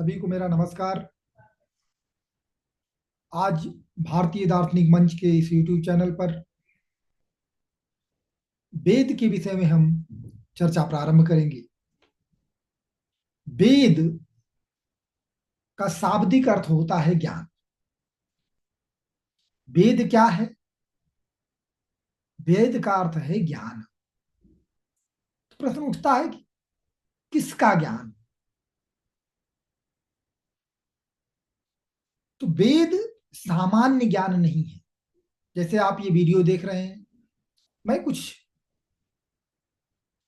सभी को मेरा नमस्कार। आज भारतीय दार्शनिक मंच के इस YouTube चैनल पर वेद के विषय में हम चर्चा प्रारंभ करेंगे। वेद का शाब्दिक अर्थ होता है ज्ञान। वेद क्या है? वेद का अर्थ है ज्ञान। तो प्रश्न उठता है कि किसका ज्ञान? तो वेद सामान्य ज्ञान नहीं है। जैसे आप ये वीडियो देख रहे हैं, मैं कुछ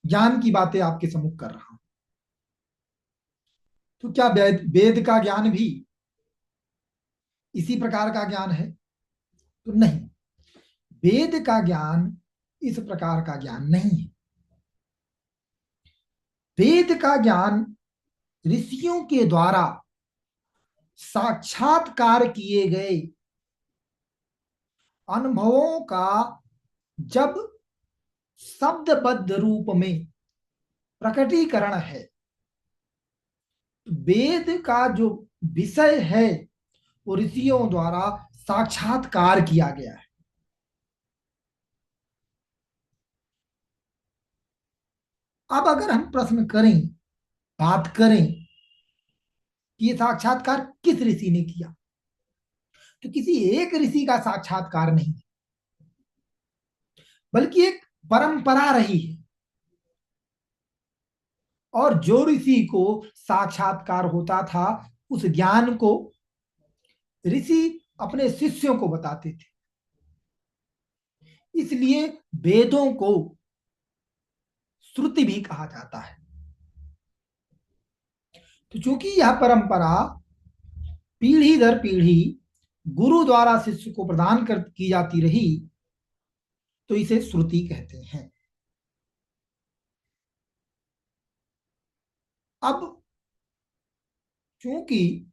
ज्ञान की बातें आपके सम्मुख कर रहा हूं। तो क्या वेद का ज्ञान भी इसी प्रकार का ज्ञान है? तो नहीं, वेद का ज्ञान इस प्रकार का ज्ञान नहीं है। वेद का ज्ञान ऋषियों के द्वारा साक्षात्कार किए गए अनुभवों का जब शब्दबद्ध रूप में प्रकटीकरण है। वेद का जो विषय है वो ऋषियों द्वारा साक्षात्कार किया गया है। अब अगर हम प्रश्न करें, बात करें कि ये साक्षात्कार किस ऋषि ने किया, तो किसी एक ऋषि का साक्षात्कार नहीं, बल्कि एक परंपरा रही है। और जो ऋषि को साक्षात्कार होता था उस ज्ञान को ऋषि अपने शिष्यों को बताते थे। इसलिए वेदों को श्रुति भी कहा जाता है। तो चूंकि यह परंपरा पीढ़ी दर पीढ़ी गुरु द्वारा शिष्य को प्रदान कर की जाती रही, तो इसे श्रुति कहते हैं। अब चूंकि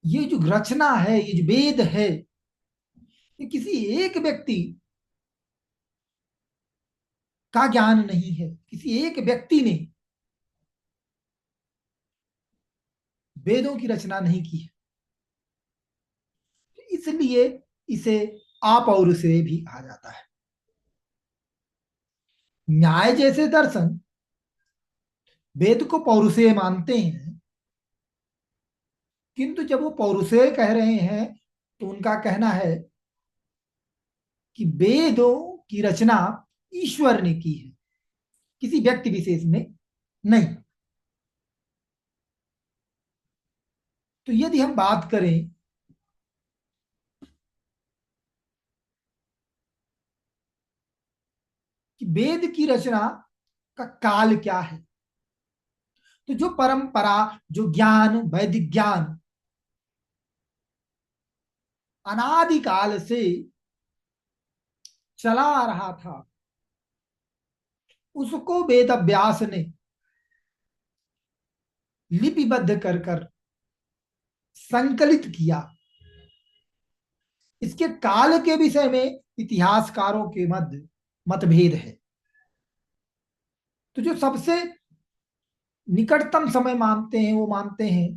ये जो रचना है, ये जो वेद है, ये किसी एक व्यक्ति का ज्ञान नहीं है। किसी एक व्यक्ति ने वेदों की रचना नहीं की है, इसलिए इसे अपौरुषेय भी कहा जाता है। न्याय जैसे दर्शन वेद को पौरुषेय मानते हैं, किंतु जब वो पौरुषेय कह रहे हैं तो उनका कहना है कि वेदों की रचना ईश्वर ने की है, किसी व्यक्ति विशेष ने नहीं। तो यदि हम बात करें कि वेद की रचना का काल क्या है, तो जो परंपरा, जो ज्ञान, वैदिक ज्ञान अनादिकाल से चला आ रहा था, उसको वेद व्यास ने लिपिबद्ध कर कर संकलित किया। इसके काल के विषय में इतिहासकारों के मध्य मतभेद है। तो जो सबसे निकटतम समय मानते हैं वो मानते हैं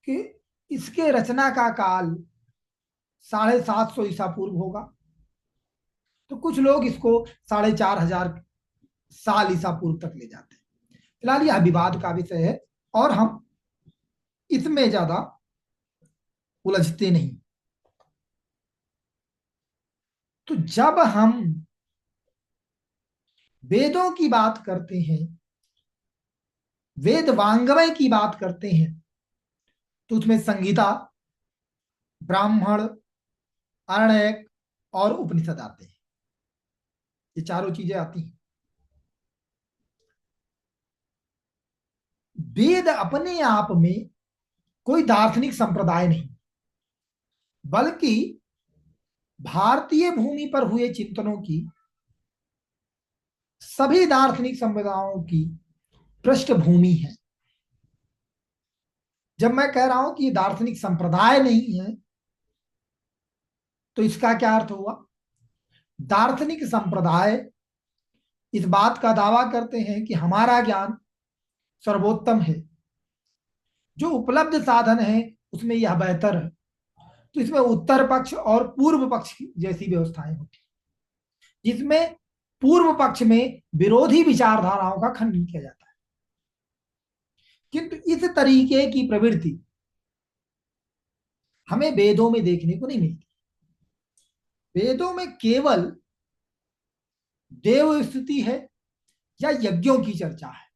कि इसके रचना का काल 750 ईसा पूर्व होगा। तो कुछ लोग इसको 4500 साल ईसा पूर्व तक ले जाते हैं। फिलहाल यह विवाद का विषय है और हम इसमें ज्यादा उलझते नहीं। तो जब हम वेदों की बात करते हैं, वेद वांग्मय की बात करते हैं, तो उसमें संगीता, ब्राह्मण, आरण्यक और उपनिषद आते हैं। ये चारों चीजें आती हैं। वेद अपने आप में कोई दार्शनिक संप्रदाय नहीं, बल्कि भारतीय भूमि पर हुए चिंतनों की, सभी दार्शनिक संप्रदायों की पृष्ठभूमि है। जब मैं कह रहा हूं कि ये दार्शनिक संप्रदाय नहीं है, तो इसका क्या अर्थ हुआ? दार्शनिक संप्रदाय इस बात का दावा करते हैं कि हमारा ज्ञान सर्वोत्तम है, जो उपलब्ध साधन है उसमें यह बेहतर है। तो इसमें उत्तर पक्ष और पूर्व पक्ष जैसी व्यवस्थाएं होती है, जिसमें पूर्व पक्ष में विरोधी विचारधाराओं का खंडन किया जाता है। किंतु इस तरीके की प्रवृत्ति हमें वेदों में देखने को नहीं मिलती। वेदों में केवल देव स्तुति है या यज्ञों की चर्चा है।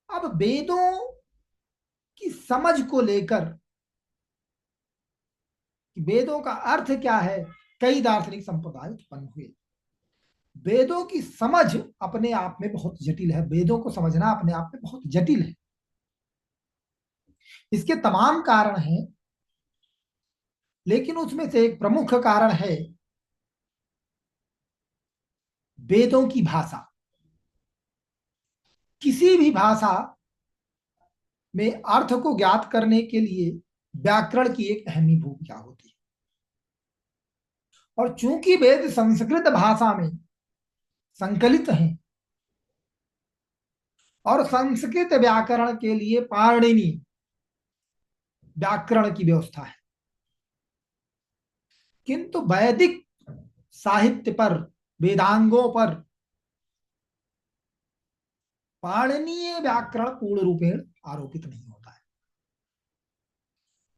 अब वेदों की समझ को लेकर कि वेदों का अर्थ क्या है, कई दार्शनिक संप्रदाय उत्पन्न हुए। वेदों की समझ अपने आप में बहुत जटिल है, वेदों को समझना अपने आप में बहुत जटिल है। इसके तमाम कारण हैं, लेकिन उसमें से एक प्रमुख कारण है वेदों की भाषा। किसी भी भाषा में अर्थ को ज्ञात करने के लिए व्याकरण की एक अहम भूमिका होती है। और चूंकि वेद संस्कृत भाषा में संकलित हैं और संस्कृत व्याकरण के लिए पाणिनि व्याकरण की व्यवस्था है, किंतु वैदिक साहित्य पर, वेदांगों पर पाणिनीय व्याकरण पूर्ण रूपेण आरोपित नहीं होता है।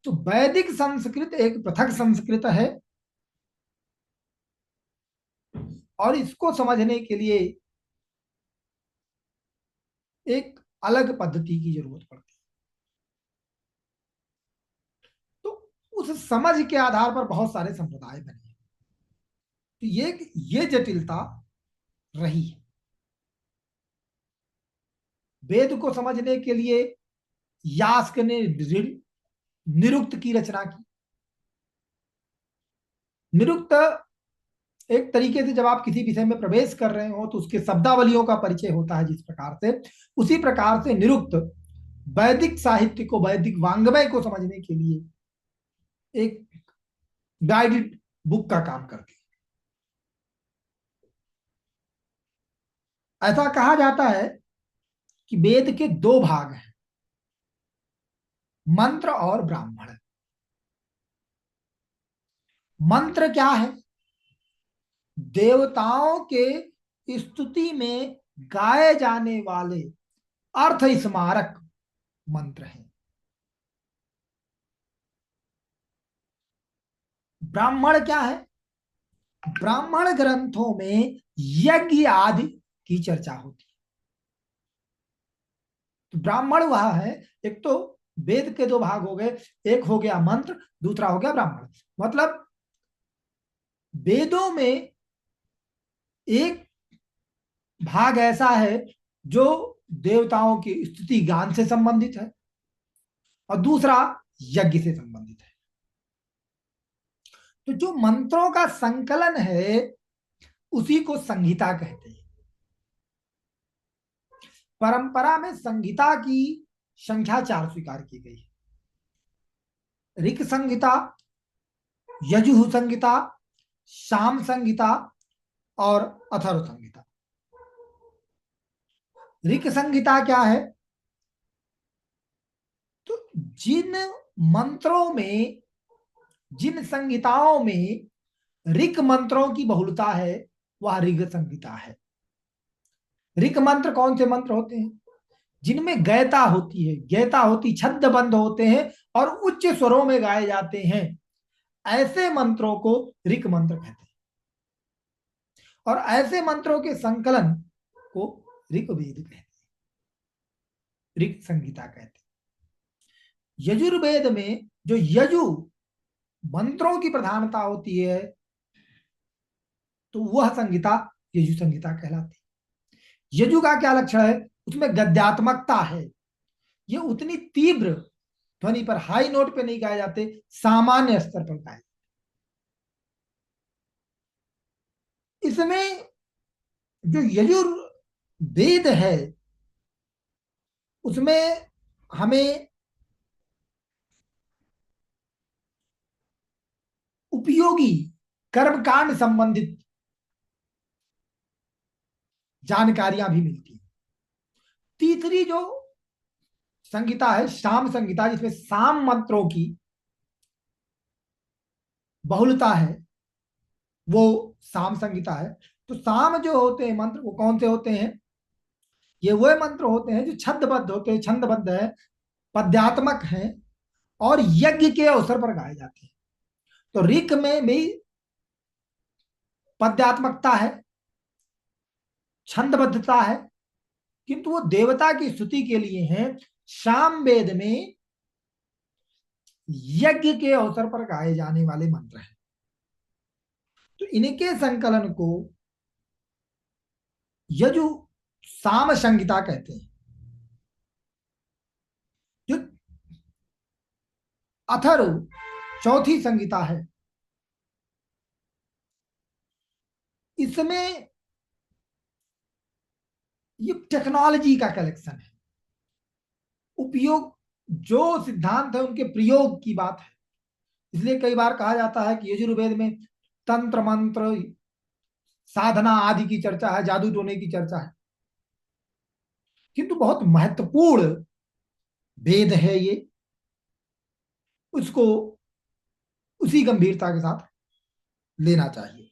तो वैदिक संस्कृत एक पृथक संस्कृत है और इसको समझने के लिए एक अलग पद्धति की जरूरत पड़ती है। तो उस समझ के आधार पर बहुत सारे संप्रदाय बने हैं। तो ये जटिलता रही है। वेद को समझने के लिए यास्क ने निरुक्त की रचना की। निरुक्त एक तरीके से जब आप किसी विषय में प्रवेश कर रहे हो तो उसके शब्दावलियों का परिचय होता है जिस प्रकार से, उसी प्रकार से निरुक्त वैदिक साहित्य को, वैदिक वांग्मय को समझने के लिए एक गाइडेड बुक का काम करती है। ऐसा कहा जाता है कि वेद के दो भाग हैं, मंत्र और ब्राह्मण। मंत्र क्या है? देवताओं के स्तुति में गाए जाने वाले अर्थ स्मारक मंत्र हैं। ब्राह्मण क्या है? ब्राह्मण ग्रंथों में यज्ञ आदि की चर्चा होती है। तो ब्राह्मण वह है, एक तो वेद के दो भाग हो गए, एक हो गया मंत्र, दूसरा हो गया ब्राह्मण। मतलब वेदों में एक भाग ऐसा है जो देवताओं की स्तुति गान से संबंधित है और दूसरा यज्ञ से संबंधित है। तो जो मंत्रों का संकलन है उसी को संहिता कहते हैं। परंपरा में संहिता की संख्या 4 स्वीकार की गई है। ऋक संहिता, यजुः संहिता, साम संहिता और अथर्व संहिता। ऋक संहिता क्या है? तो जिन मंत्रों में, जिन संहिताओं में ऋक मंत्रों की बहुलता है वह ऋग संहिता है। ऋक मंत्र कौन से मंत्र होते हैं? जिनमें गयता होती है, गयता होती, छद्मबंध होते हैं और उच्च स्वरों में गाए जाते हैं, ऐसे मंत्रों को ऋक मंत्र कहते हैं। और ऐसे मंत्रों के संकलन को ऋग्वेद कहते हैं, ऋक संहिता कहते हैं। यजुर्वेद में जो यजु मंत्रों की प्रधानता होती है तो वह संहिता यजु संहिता कहलाती है। यजु का क्या लक्षण है? उसमें गद्यात्मकता है। ये उतनी तीव्र ध्वनि पर, हाई नोट पे नहीं गाए जाते, सामान्य स्तर पर गाए। इसमें जो यजुर्वेद है उसमें हमें उपयोगी कर्मकांड संबंधित जानकारियां भी मिलती हैं। तीसरी जो संहिता है साम संहिता, जिसमें साम मंत्रों की बहुलता है, वो साम संहिता है। तो साम जो होते हैं मंत्र, वो कौन से होते हैं? ये वो मंत्र होते हैं जो छंदबद्ध होते हैं, छंदबद्ध है, पद्यात्मक हैं और यज्ञ के अवसर पर गाए जाते हैं। तो ऋक में भी पद्यात्मकता है, छंदबद्धता है, किंतु वो देवता की स्तुति के लिए है। साम वेद में यज्ञ के अवसर पर गाए जाने वाले मंत्र हैं। तो इनके संकलन को यजु साम संहिता कहते हैं। जो अथर्व चौथी संहिता है, इसमें ये टेक्नोलॉजी का कलेक्शन है, उपयोग, जो सिद्धांत है उनके प्रयोग की बात है। इसलिए कई बार कहा जाता है कि यजुर्वेद में तंत्र मंत्र साधना आदि की चर्चा है, जादू टोने की चर्चा है, किंतु बहुत महत्वपूर्ण वेद है ये, उसको उसी गंभीरता के साथ लेना चाहिए।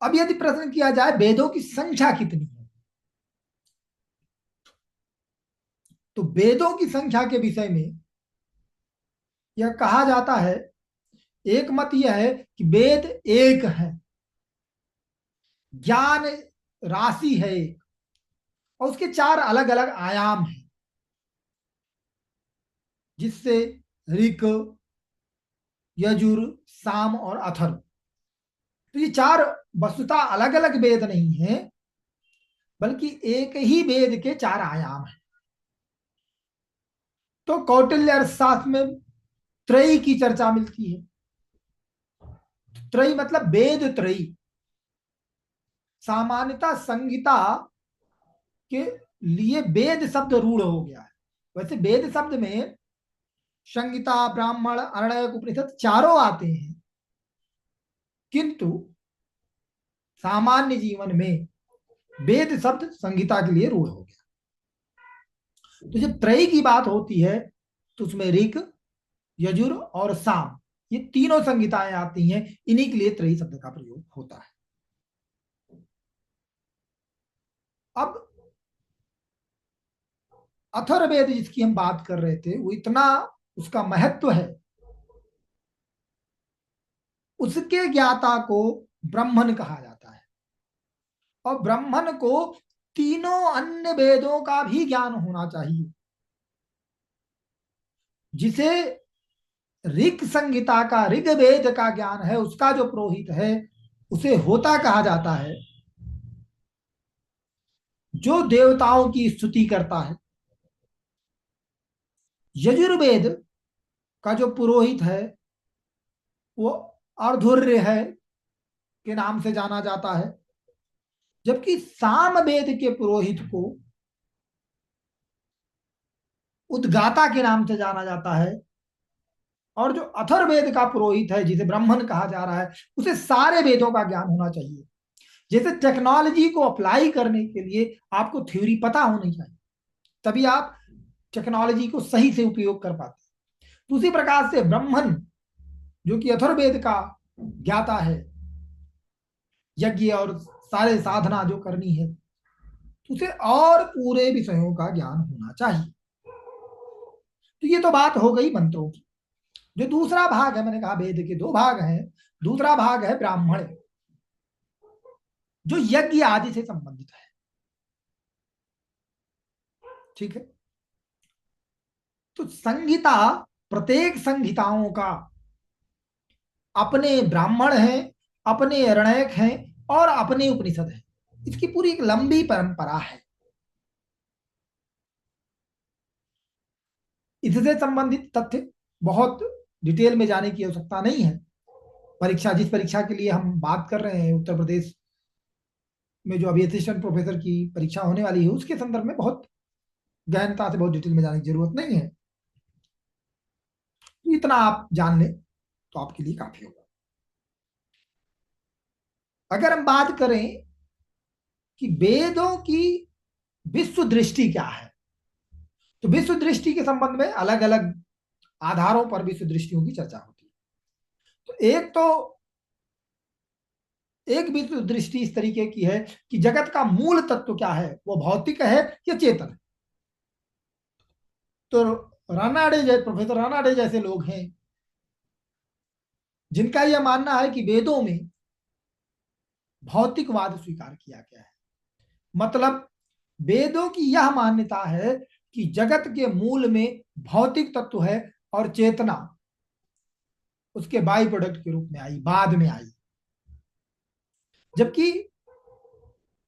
अब यदि प्रश्न किया जाए वेदों की संख्या कितनी है, तो वेदों की संख्या के विषय में यह कहा जाता है, एक मत यह है कि वेद एक है, ज्ञान राशि है एक, और उसके चार अलग अलग आयाम हैं, जिससे ऋक, यजुर, साम और अथर्व। तो ये चार वस्तुतः अलग अलग वेद नहीं है, बल्कि एक ही वेद के चार आयाम हैं। तो कौटिल्य अर्थशास्त्र में त्रयी की चर्चा मिलती है। त्रयी मतलब वेद त्रयी। सामान्यतः संहिता के लिए वेद शब्द रूढ़ हो गया है। वैसे वेद शब्द में संहिता, ब्राह्मण, अरण्यक, उपनिषद चारों आते हैं, किंतु सामान्य जीवन में वेद शब्द संहिता के लिए रूढ़ हो गया। तो जब त्रयी की बात होती है तो उसमें ऋक, यजुर और साम, ये तीनों संहिताएं आती हैं, इन्हीं के लिए त्रयी शब्द का प्रयोग होता है। अब अथर्ववेद जिसकी हम बात कर रहे थे, वो इतना उसका महत्व है, उसके ज्ञाता को ब्राह्मण कहा जाता है, और ब्राह्मण को तीनों अन्य वेदों का भी ज्ञान होना चाहिए। जिसे ऋग संहिता का, ऋग्वेद का ज्ञान है, उसका जो पुरोहित है, उसे होता कहा जाता है जो देवताओं की स्तुति करता है। यजुर्वेद का जो पुरोहित है वो अर्धुर्य है के नाम से जाना जाता है, जबकि सामवेद के पुरोहित को उद्गाता के नाम से जाना जाता है, और जो अथर्ववेद का पुरोहित है, जिसे ब्राह्मण कहा जा रहा है, उसे सारे वेदों का ज्ञान होना चाहिए। जैसे टेक्नोलॉजी को अप्लाई करने के लिए आपको थ्योरी पता होनी चाहिए, तभी आप टेक्नोलॉजी को सही से उपयोग कर पाते हैं। तो उसी प्रकार से ब्राह्मण, जो कि अथर्ववेद का ज्ञाता है, यज्ञ और सारे साधना जो करनी है, तो उसे और पूरे विषयों का ज्ञान होना चाहिए। तो ये तो बात हो गई मंत्रों की। जो दूसरा भाग है, मैंने कहा वेद के दो भाग हैं, दूसरा भाग है ब्राह्मण, जो यज्ञ आदि से संबंधित है। ठीक है। तो संहिता, प्रत्येक संहिताओं का अपने ब्राह्मण हैं, अपने अरण्यक हैं और अपने उपनिषद हैं। इसकी पूरी एक लंबी परंपरा है। इससे संबंधित तथ्य बहुत डिटेल में जाने की आवश्यकता नहीं है। परीक्षा, जिस परीक्षा के लिए हम बात कर रहे हैं, उत्तर प्रदेश में जो अभी असिस्टेंट प्रोफेसर की परीक्षा होने वाली है, उसके संदर्भ में बहुत गहनता से, बहुत डिटेल में जाने की जरूरत नहीं है। तो इतना आप जान लें तो आपके लिए काफी होगा। अगर हम बात करें कि वेदों की विश्व दृष्टि क्या है। तो विश्व दृष्टि के संबंध में अलग अलग आधारों पर विश्व दृष्टियों की चर्चा होती है। तो एक विश्व दृष्टि इस तरीके की है कि जगत का मूल तत्व क्या है, वो भौतिक है या चेतन है। तो प्रोफेसर रानाडे जैसे लोग हैं जिनका यह मानना है कि वेदों में भौतिकवाद स्वीकार किया गया है। मतलब वेदों की यह मान्यता है कि जगत के मूल में भौतिक तत्व है और चेतना उसके बाई प्रोडक्ट के रूप में आई, बाद में आई। जबकि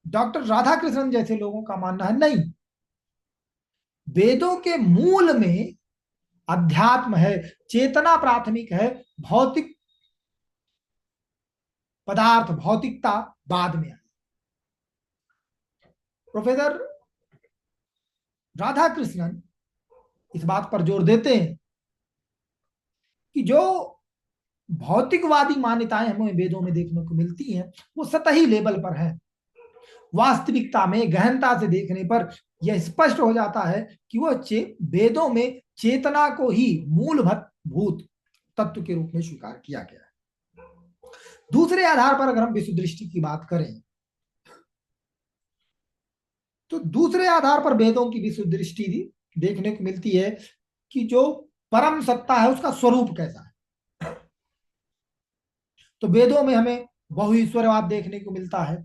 डॉक्टर राधाकृष्णन जैसे लोगों का मानना है नहीं, वेदों के मूल में अध्यात्म है, चेतना प्राथमिक है, भौतिक पदार्थ भौतिकता बाद में आई। प्रोफेसर राधाकृष्णन इस बात पर जोर देते हैं कि जो भौतिकवादी मान्यताएं हमें वेदों में देखने को मिलती हैं वो सतही लेवल पर है। वास्तविकता में गहनता से देखने पर यह स्पष्ट हो जाता है कि वो वेदों में चेतना को ही मूलभूत भूत तत्व के रूप में स्वीकार किया गया है। दूसरे आधार पर अगर हम विश्व दृष्टि की बात करें तो दूसरे आधार पर वेदों की विश्व दृष्टि देखने को मिलती है कि जो परम सत्ता है उसका स्वरूप कैसा है। तो वेदों में हमें बहुईश्वरवाद देखने को मिलता है,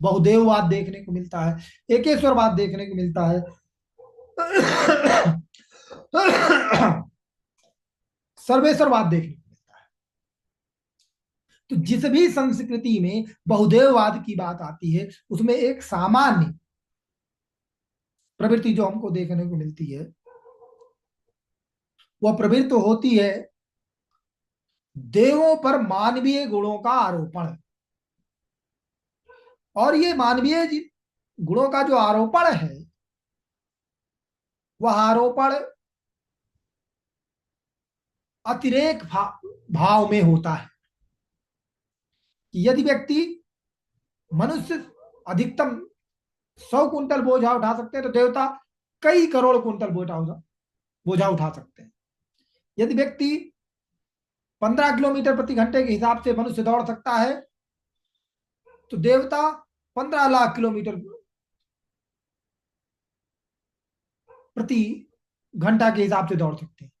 बहुदेववाद देखने को मिलता है, एकेश्वरवाद देखने को मिलता है, सर्वेश्वरवाद देखने को मिलता है। तो जिस भी संस्कृति में बहुदेववाद की बात आती है उसमें एक सामान्य प्रवृत्ति जो हमको देखने को मिलती है वह प्रवृत्ति तो होती है देवों पर मानवीय गुणों का आरोपण। और ये मानवीय गुणों का जो आरोपण है वह आरोपण अतिरेक भाव में होता है कि यदि व्यक्ति मनुष्य अधिकतम 100 कुंटल बोझा उठा सकते हैं तो देवता कई करोड़ कुंटल बोझा उठा सकते हैं। यदि व्यक्ति 15 किलोमीटर प्रति घंटे के हिसाब से मनुष्य दौड़ सकता है तो देवता 15 लाख किलोमीटर प्रति घंटा के हिसाब से दौड़ सकते हैं।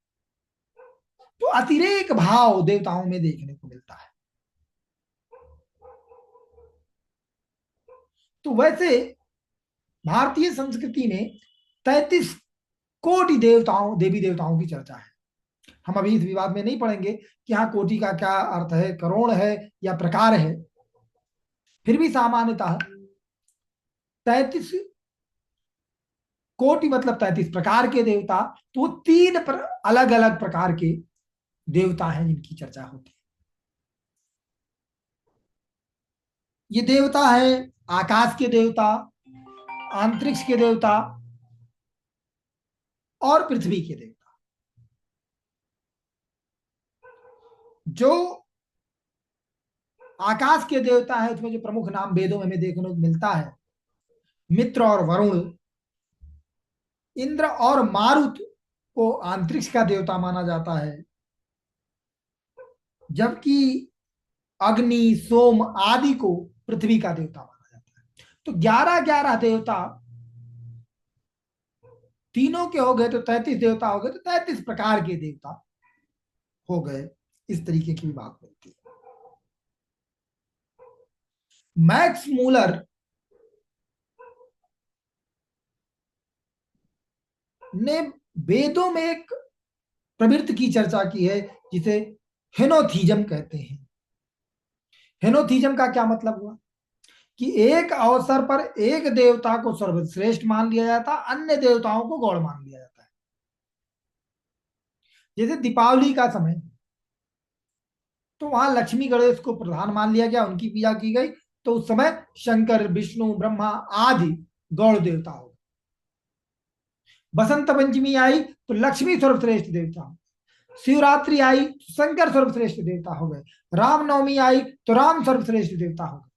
तो अतिरेक भाव देवताओं में देखने को मिलता है। तो वैसे भारतीय संस्कृति में 33 कोटि देवी देवताओं की चर्चा है। हम अभी इस विवाद में नहीं पढ़ेंगे कि हाँ कोटि का क्या अर्थ है, करोड़ है या प्रकार है। फिर भी सामान्यतः 33 कोटि मतलब 33 प्रकार के देवता, तो वो अलग अलग प्रकार के देवता हैं जिनकी चर्चा होती है। ये देवता है आकाश के देवता, अंतरिक्ष के देवता और पृथ्वी के देवता। जो आकाश के देवता है उसमें जो प्रमुख नाम वेदों में हमें देखने को मिलता है मित्र और वरुण, इंद्र और मारुत को अंतरिक्ष का देवता माना जाता है, जबकि अग्नि सोम आदि को पृथ्वी का देवता माना जाता है। तो 11-11 देवता तीनों के हो गए तो 33 देवता हो गए, तो 33 प्रकार के देवता हो गए। इस तरीके की बात होती है। मैक्स मूलर ने वेदों में एक प्रवृत्ति की चर्चा की है जिसे हेनोथीजम कहते हैं। हेनोथीजम का क्या मतलब हुआ कि एक अवसर पर एक देवता को सर्वश्रेष्ठ मान लिया जाता, अन्य देवताओं को गौड़ मान लिया जाता है। जैसे दीपावली का समय तो वहां लक्ष्मी गणेश को प्रधान मान लिया गया, उनकी पूजा की गई, तो उस समय शंकर विष्णु ब्रह्मा आदि गौड़ देवता हो। बसंत पंचमी आई तो लक्ष्मी सर्वश्रेष्ठ देवता हो, शिवरात्रि आई तो शंकर सर्वश्रेष्ठ देवता हो गए, रामनवमी आई तो राम सर्वश्रेष्ठ देवता हो गए।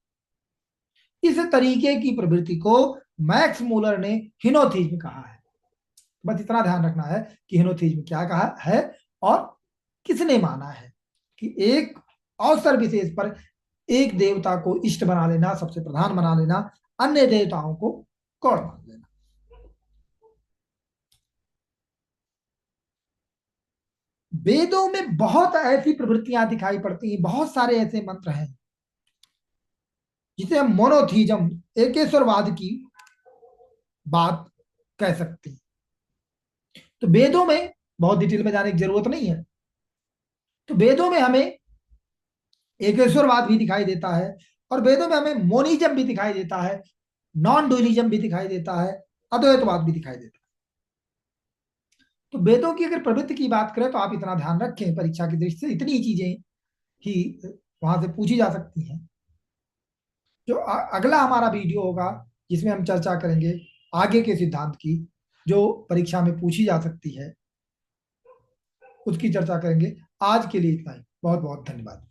इस तरीके की प्रवृत्ति को मैक्स मूलर ने हिनोथिज्म कहा है। बस इतना ध्यान रखना है कि हिनोथिज्म क्या कहा है और किसने माना है कि एक अवसर विशेष पर एक देवता को इष्ट बना लेना, सबसे प्रधान बना लेना, अन्य देवताओं को गौण मान लेना। वेदों में बहुत ऐसी प्रवृत्तियां दिखाई पड़ती हैं, बहुत सारे ऐसे मंत्र हैं जिसे हम मोनोथीजम, एकेश्वरवाद की बात कह सकते हैं। तो वेदों में बहुत डिटेल में जाने की जरूरत नहीं है। तो वेदों में हमें एकेश्वरवाद भी दिखाई देता है और वेदों में हमें मोनिज्म भी दिखाई देता है, नॉन डुअलिज्म भी दिखाई देता है, अद्वैतवाद भी दिखाई देता है। तो वेदों की अगर प्रवृत्ति की बात करें तो आप इतना ध्यान रखें, परीक्षा की दृष्टि से इतनी चीजें ही वहां से पूछी जा सकती हैं। जो अगला हमारा वीडियो होगा जिसमें हम चर्चा करेंगे आगे के सिद्धांत की, जो परीक्षा में पूछी जा सकती है, उसकी चर्चा करेंगे। आज के लिए इतना ही। बहुत बहुत धन्यवाद।